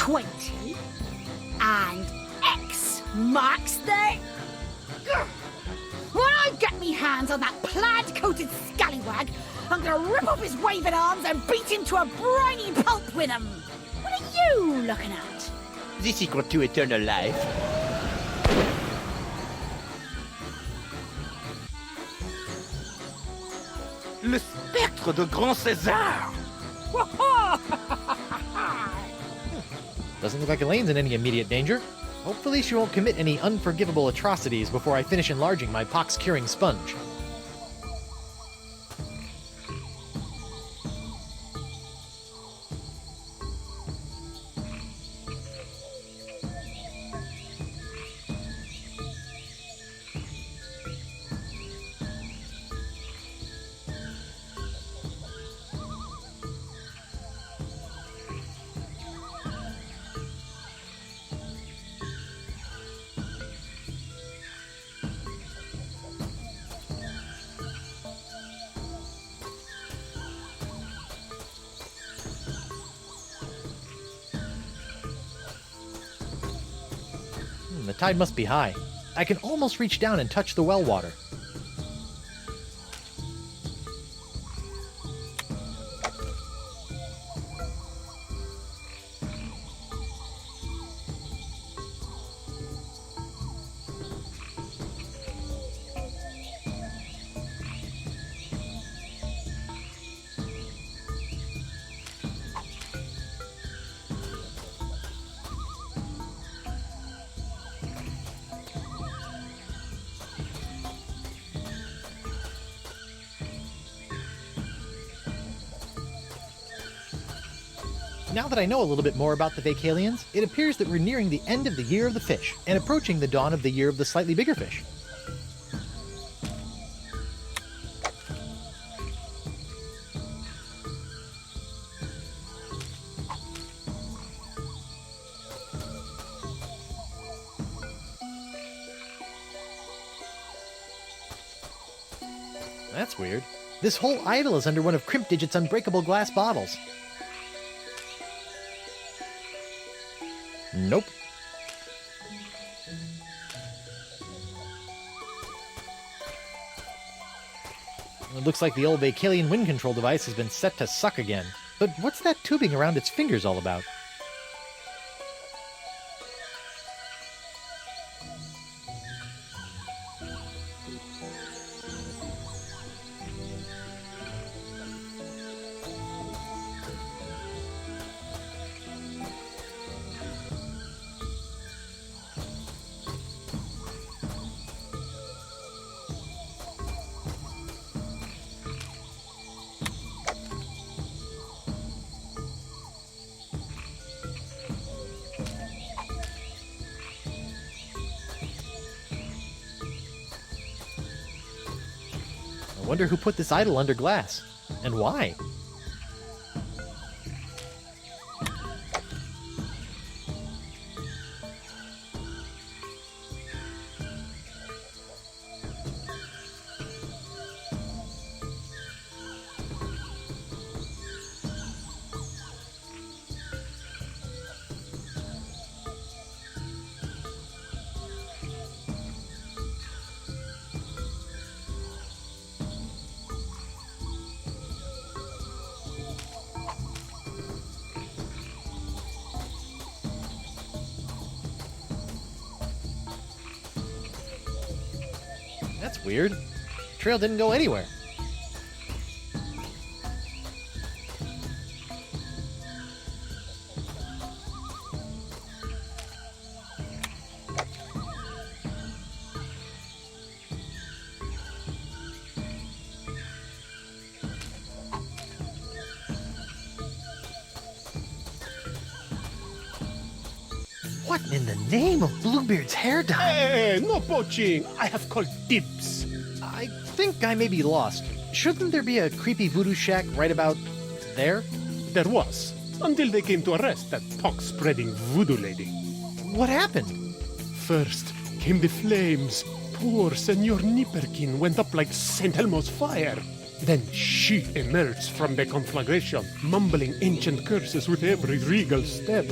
20. And X marks the... When I get me hands on that plaid-coated scallywag, I'm gonna rip off his waving arms and beat him to a briny pulp with them. What are you looking at? The secret to eternal life. Le spectre de Grand César! Doesn't look like Elaine's in any immediate danger. Hopefully she won't commit any unforgivable atrocities before I finish enlarging my pox-curing sponge. The tide must be high. I can almost reach down and touch the well water. Now that I know a little bit more about the Vacalians, it appears that we're nearing the end of the Year of the Fish, and approaching the dawn of the Year of the Slightly Bigger Fish. That's weird. This whole idol is under one of Crimp Digit's unbreakable glass bottles. Nope. It looks like the old Vacalian wind control device has been set to suck again. But what's that tubing around its fingers all about? I wonder who put this idol under glass, and why? That's weird. Trail didn't go anywhere. What in the name of Bluebeard's hair dye? Hey, no poaching. I have called dibs. I think I may be lost. Shouldn't there be a creepy voodoo shack right about there? There was, until they came to arrest that pox-spreading voodoo lady. What happened? First came the flames. Poor Senor Nipperkin went up like St. Elmo's fire. Then she emerged from the conflagration, mumbling ancient curses with every regal step.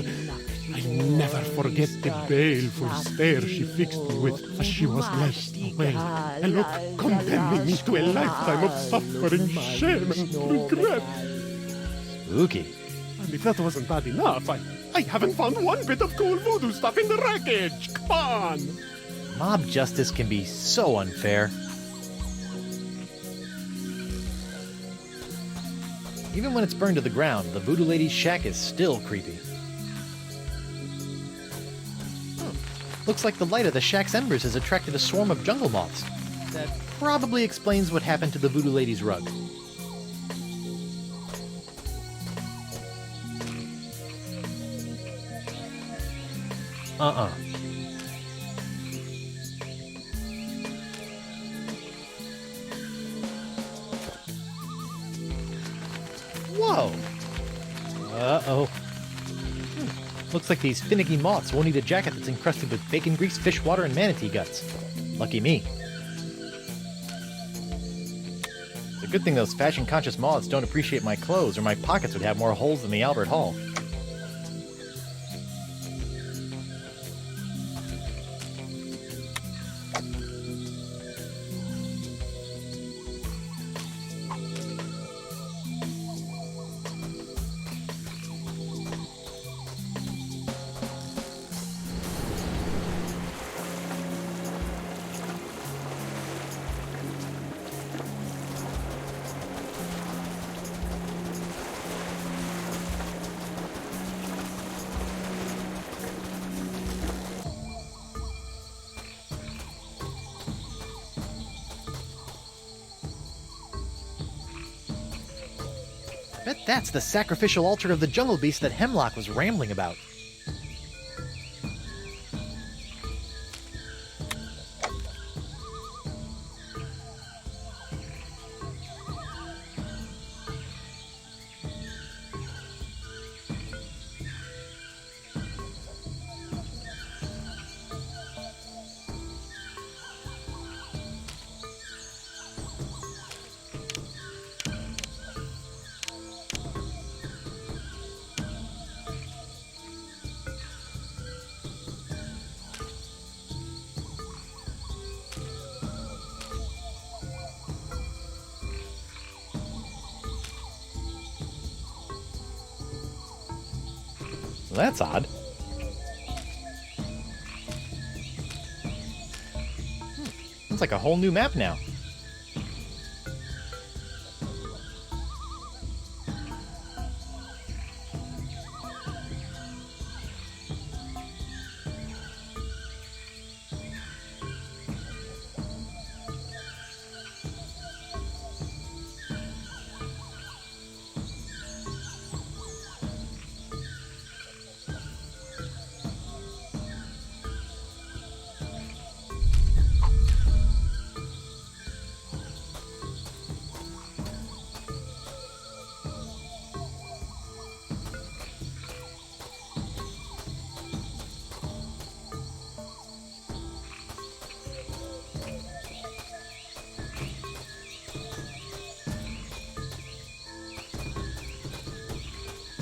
I never forget the baleful stare she fixed me with as she was left away. A look condemning me to a lifetime of suffering, shame, and regret. Spooky. And if that wasn't bad enough, I haven't found one bit of cool voodoo stuff in the wreckage. Come on! Mob justice can be so unfair. Even when it's burned to the ground, the voodoo lady's shack is still creepy. Looks like the light of the shack's embers has attracted a swarm of jungle moths. That probably explains what happened to the voodoo lady's rug. Whoa! Uh-oh. Looks like these finicky moths won't eat a jacket that's encrusted with bacon grease, fish water, and manatee guts. Lucky me. It's a good thing those fashion-conscious moths don't appreciate my clothes, or my pockets would have more holes than the Albert Hall. Bet that's the sacrificial altar of the jungle beast that Hemlock was rambling about. Well, that's odd. It's like a whole new map now.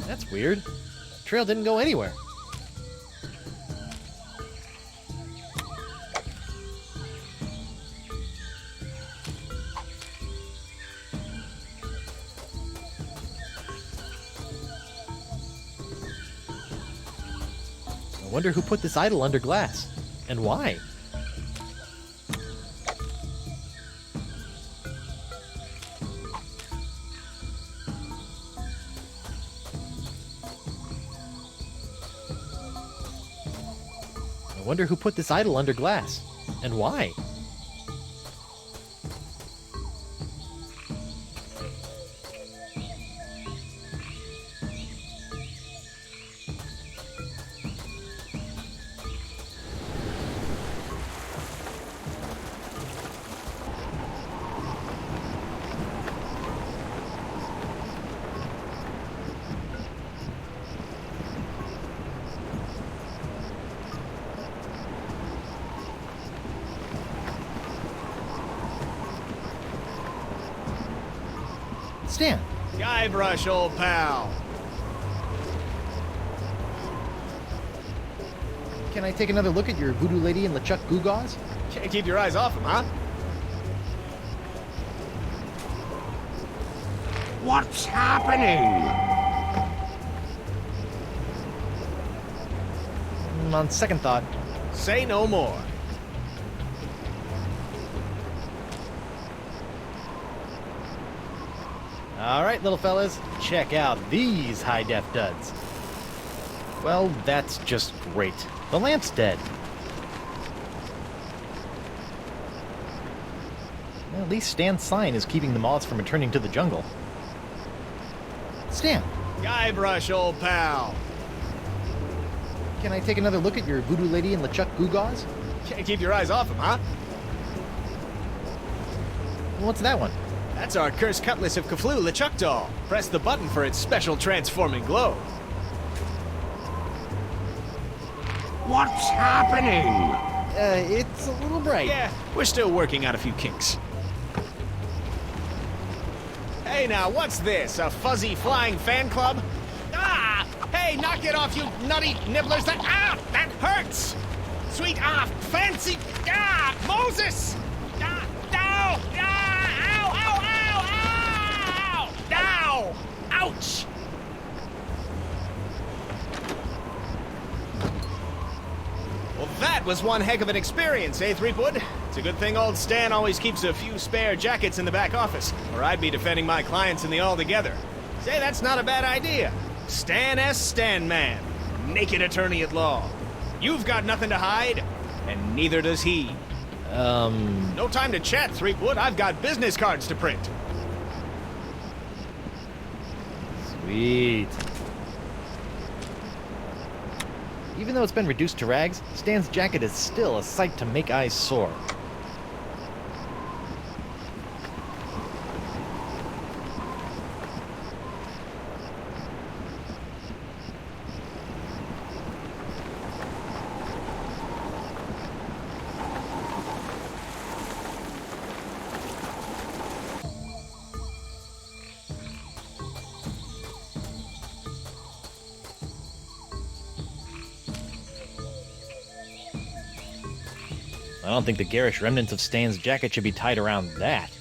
That's weird. The trail didn't go anywhere. I wonder who put this idol under glass, and why? I wonder who put this idol under glass, and why? Stan. Guybrush, old pal. Can I take another look at your voodoo lady and LeChuck Goo Gaws? Can't keep your eyes off him, huh? What's happening? On second thought, Say no more. alright, little fellas, check out these high-def duds. Well, that's just great. The lamp's dead. Well, at least Stan's sign is keeping the moths from returning to the jungle. Stan, Guybrush, old pal. can I take another look at your voodoo lady and LeChuck Goo Gaws? Can't keep your eyes off him, huh? What's that one? That's our cursed cutlass of Kaflu LeChuck doll. Press the button for its special transforming glow. What's happening? It's a little bright. Yeah, we're still working out a few kinks. Hey now, what's this? A fuzzy flying fan club? Ah! Hey, knock it off, you nutty nibblers! That hurts! Sweet fancy Moses! Ow! Ow! Ow! Ow! Ow! Ow! Ouch! Well, that was one heck of an experience, eh, Threepwood? It's a good thing old Stan always keeps a few spare jackets in the back office, or I'd be defending my clients in the All Together. Say, that's not a bad idea. Stan S. Stanman, naked attorney at law. You've got nothing to hide, and neither does he. No time to chat, Threepwood. I've got business cards to print. Sweet. Even though it's been reduced to rags, Stan's jacket is still a sight to make eyes sore. I don't think the garish remnants of Stan's jacket should be tied around that.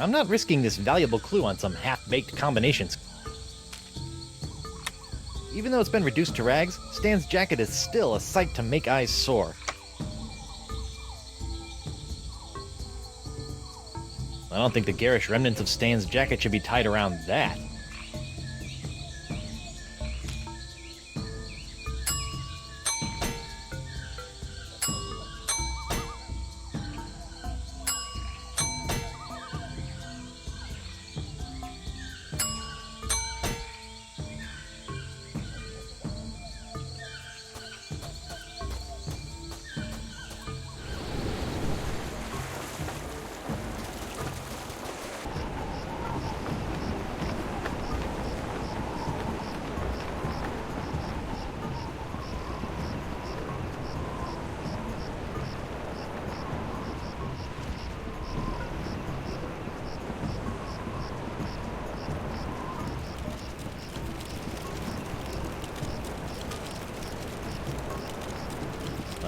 I'm not risking this valuable clue on some half-baked combinations. Even though it's been reduced to rags, Stan's jacket is still a sight to make eyes sore. I don't think the garish remnants of Stan's jacket should be tied around that.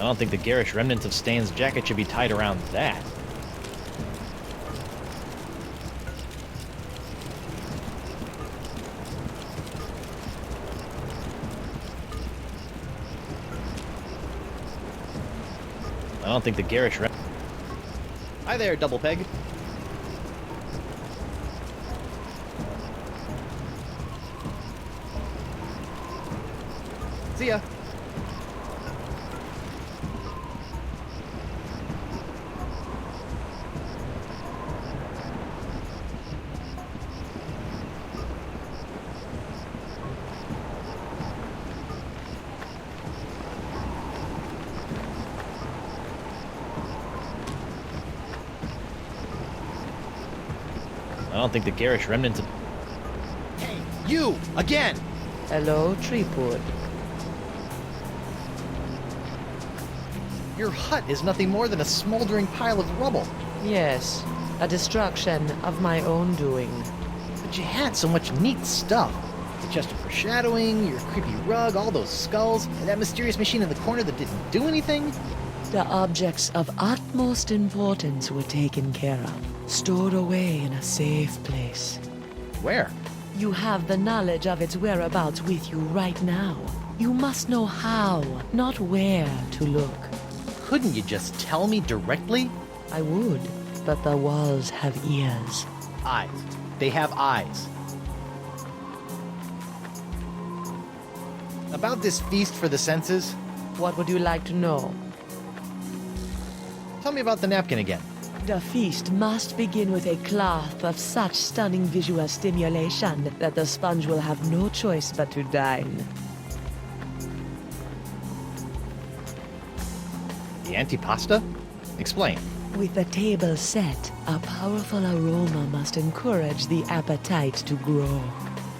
I don't think the garish remnants of Stan's jacket should be tied around that. I don't think the garish Hi there, Double Peg. See ya. don't think the garish remnants of... Hey, you! Again! Hello, Threepwood. Your hut is nothing more than a smoldering pile of rubble. Yes, a destruction of my own doing. But you had so much neat stuff. The chest of foreshadowing, your creepy rug, all those skulls, and that mysterious machine in the corner that didn't do anything. The objects of utmost importance were taken care of, stored away in a safe place. Where? You have the knowledge of its whereabouts with you right now. You must know how, not where, to look. Couldn't you just tell me directly? I would, but the walls have ears. Eyes. They have eyes. About this feast for the senses, What would you like to know? tell me about the napkin again. The feast must begin with a cloth of such stunning visual stimulation that the sponge will have no choice but to dine. The antipasta? Explain. With the table set, a powerful aroma must encourage the appetite to grow.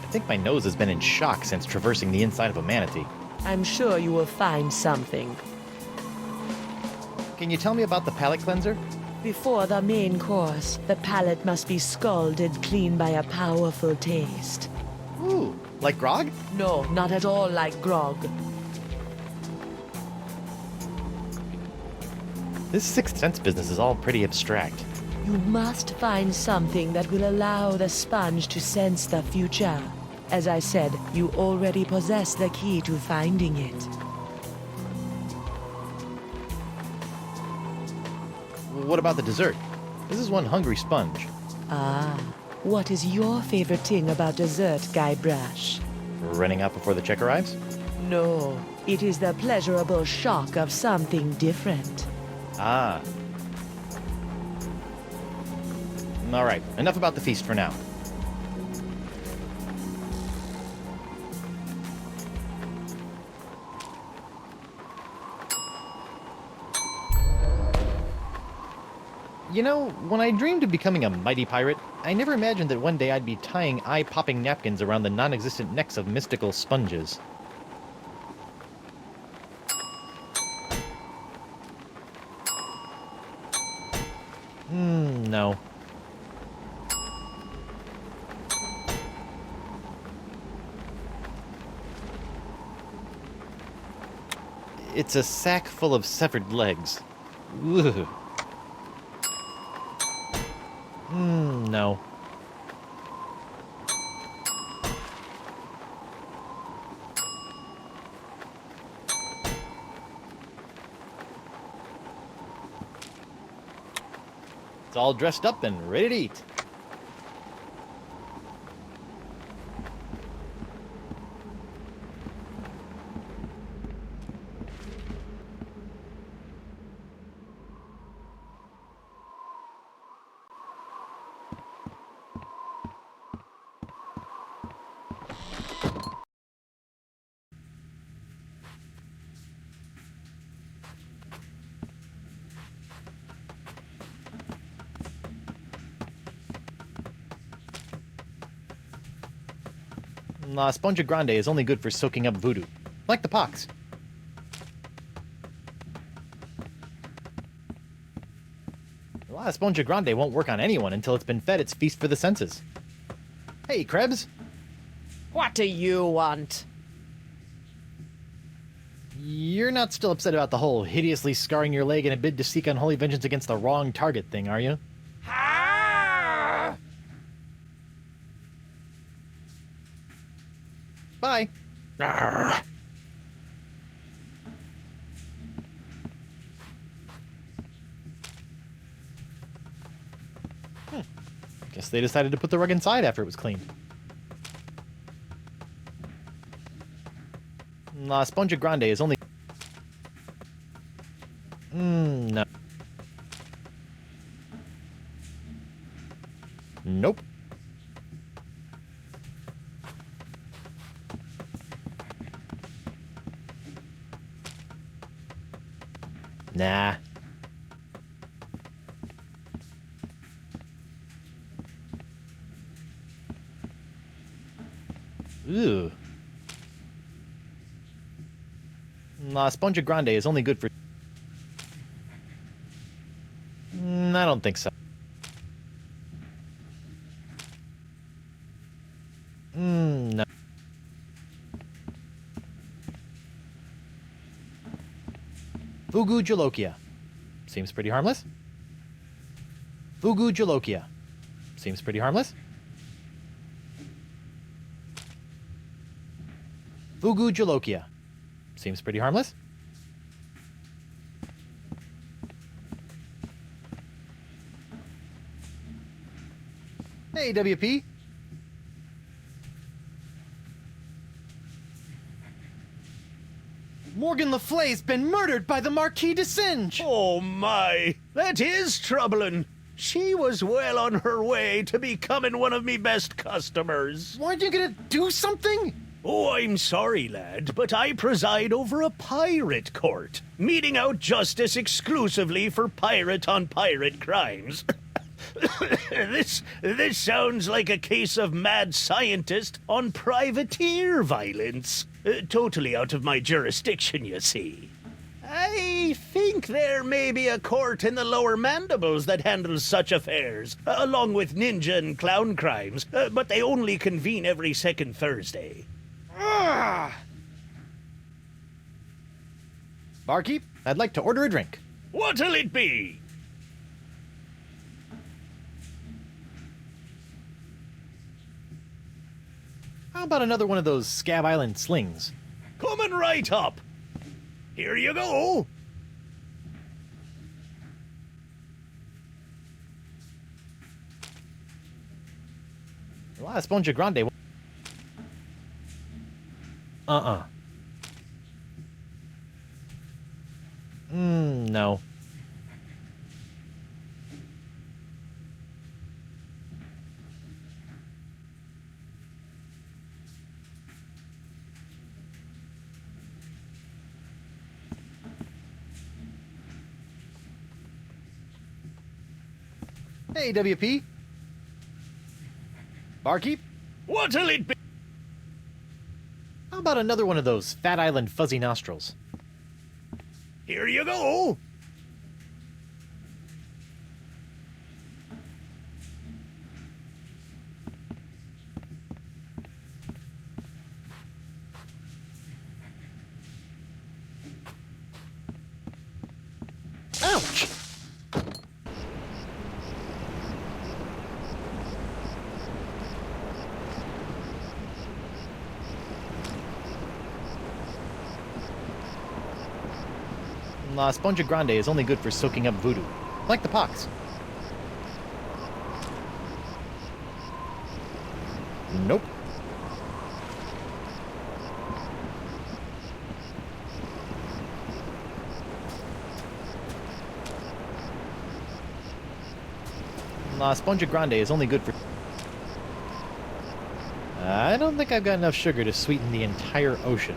I think my nose has been in shock since traversing the inside of a manatee. I'm sure you will find something. Can you tell me about the palate cleanser? Before the main course, the palate must be scalded clean by a powerful taste. Ooh, like grog? No, not at all like grog. This Sixth Sense business is all pretty abstract. You must find something that will allow the sponge to sense the future. As I said, you already possess the key to finding it. What about the dessert? This is one hungry sponge. Ah, what is your favorite thing about dessert, Guybrush? Running out before the check arrives? No, it is the pleasurable shock of something different. Ah. All right, enough about the feast for now. You know, when I dreamed of becoming a mighty pirate, I never imagined that one day I'd be tying eye-popping napkins around the non-existent necks of mystical sponges. No. It's a sack full of severed legs. Ugh. No. It's all dressed up and ready to eat. La Sponja Grande is only good for soaking up voodoo, like the pox. La Sponja Grande won't work on anyone until it's been fed its feast for the senses. Hey, Krebs. What do you want? You're not still upset about the whole hideously scarring your leg in a bid to seek unholy vengeance against the wrong target thing, are you? Bye. Guess they decided to put the rug inside after it was cleaned. La Sponja Grande is only... no. Nope. Nah. Ooh. La Spongia Grande is only good for... I don't think so. No. Fugu Jalokia. Seems pretty harmless. Fugu Jalokia. Seems pretty harmless. Fugu Jalokia. Seems pretty harmless. Hey, WP. Morgan Le Fay's been murdered by the Marquis de Singe! Oh my, that is troubling. She was well on her way to becoming one of me best customers. Weren't you gonna do something? Oh, I'm sorry, lad, but I preside over a pirate court, meting out justice exclusively for pirate-on-pirate crimes. This sounds like a case of mad scientist on privateer violence. Totally out of my jurisdiction, you see. I think there may be a court in the lower mandibles that handles such affairs, along with ninja and clown crimes, but they only convene every second Thursday. Barkeep, I'd like to order a drink. What'll it be? How about another one of those Scab Island slings? Coming right up. Here you go. La Spongia Grande. No. Hey, WP. Barkeep, What'll it be? how about another one of those Fat Island fuzzy nostrils? Here you go. Ouch! La Spongia Grande is only good for soaking up voodoo, like the pox. Nope. La Spongia Grande is only good for... I don't think I've got enough sugar to sweeten the entire ocean.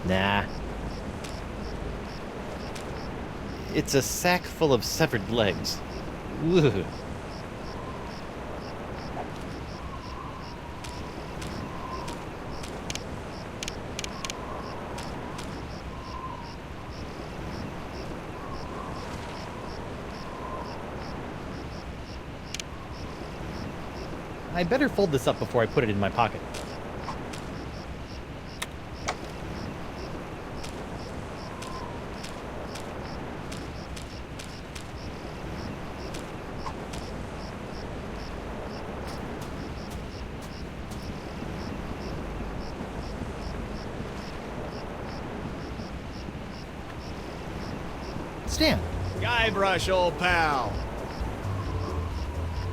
Nah. It's a sack full of severed legs. Ugh. I'd better fold this up before I put it in my pocket. Stan, Guybrush, old pal.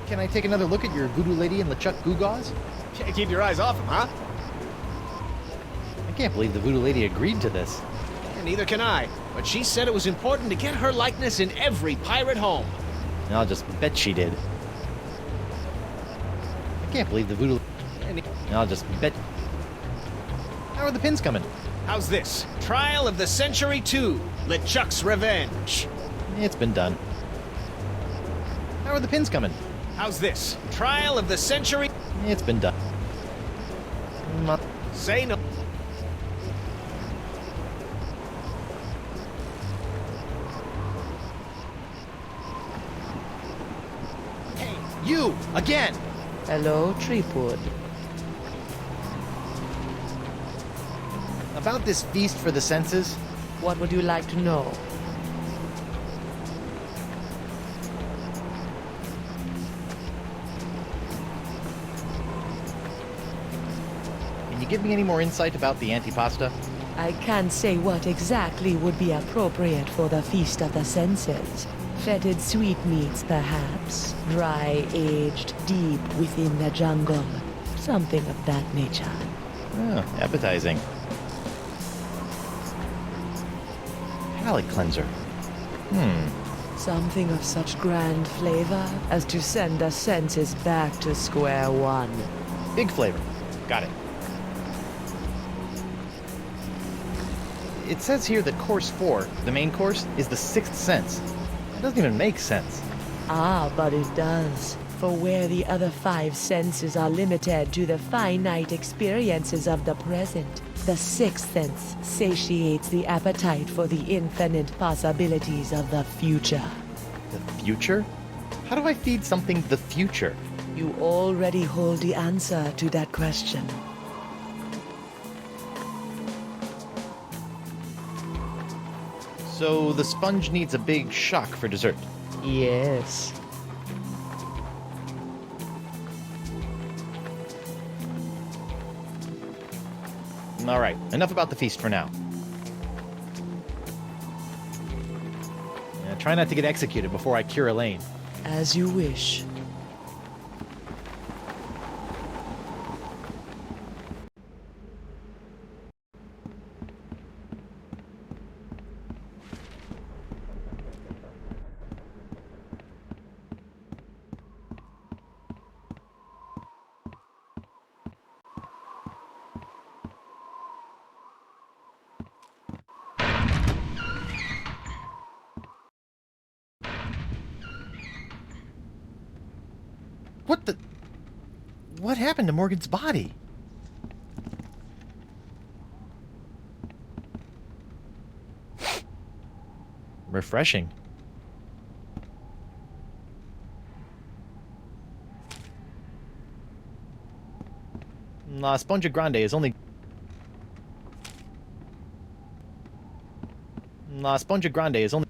can I take another look at your voodoo lady and LeChuck Goo-Gaws? Can't keep your eyes off him, huh? I can't believe the voodoo lady agreed to this. And neither can I. But she said it was important to get her likeness in every pirate home. I'll just bet she did. I can't believe the voodoo... I'll just bet... How are the pins coming? How's this? Trial of the Century 2. LeChuck's Revenge. It's been done. How are the pins coming? How's this? Trial of the century? It's been done. Say no. Hey, you! Again! Hello, Threepwood. About this feast for the senses? What would you like to know? Can you give me any more insight about the antipasta? I can't say what exactly would be appropriate for the Feast of the Senses. Fetid sweetmeats, perhaps. Dry, aged, deep within the jungle. Something of that nature. Oh, appetizing. Palate cleanser. Something of such grand flavor as to send the senses back to square one. Big flavor. Got it. It says here that course 4, the main course, is the sixth sense. It doesn't even make sense. Ah, but it does. For where the other 5 senses are limited to the finite experiences of the present, the sixth sense satiates the appetite for the infinite possibilities of the future. The future? How do I feed something the future? You already hold the answer to that question. So the sponge needs a big shock for dessert. Yes. All right, enough about the feast for now. Try not to get executed before I cure Elaine. As you wish. What happened to Morgan's body? Refreshing. La Spongia Grande is only... La Spongia Grande is only...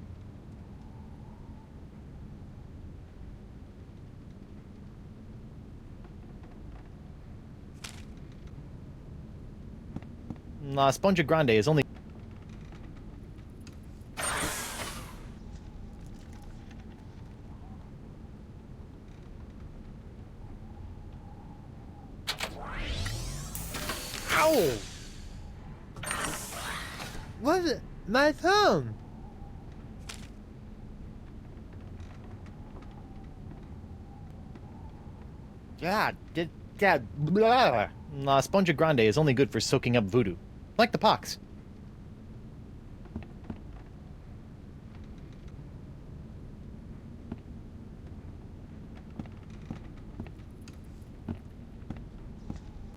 La Spongia Grande is only... Ow! What? My thumb! God, blah. La Spongia Grande is only good for soaking up voodoo. Like the pox.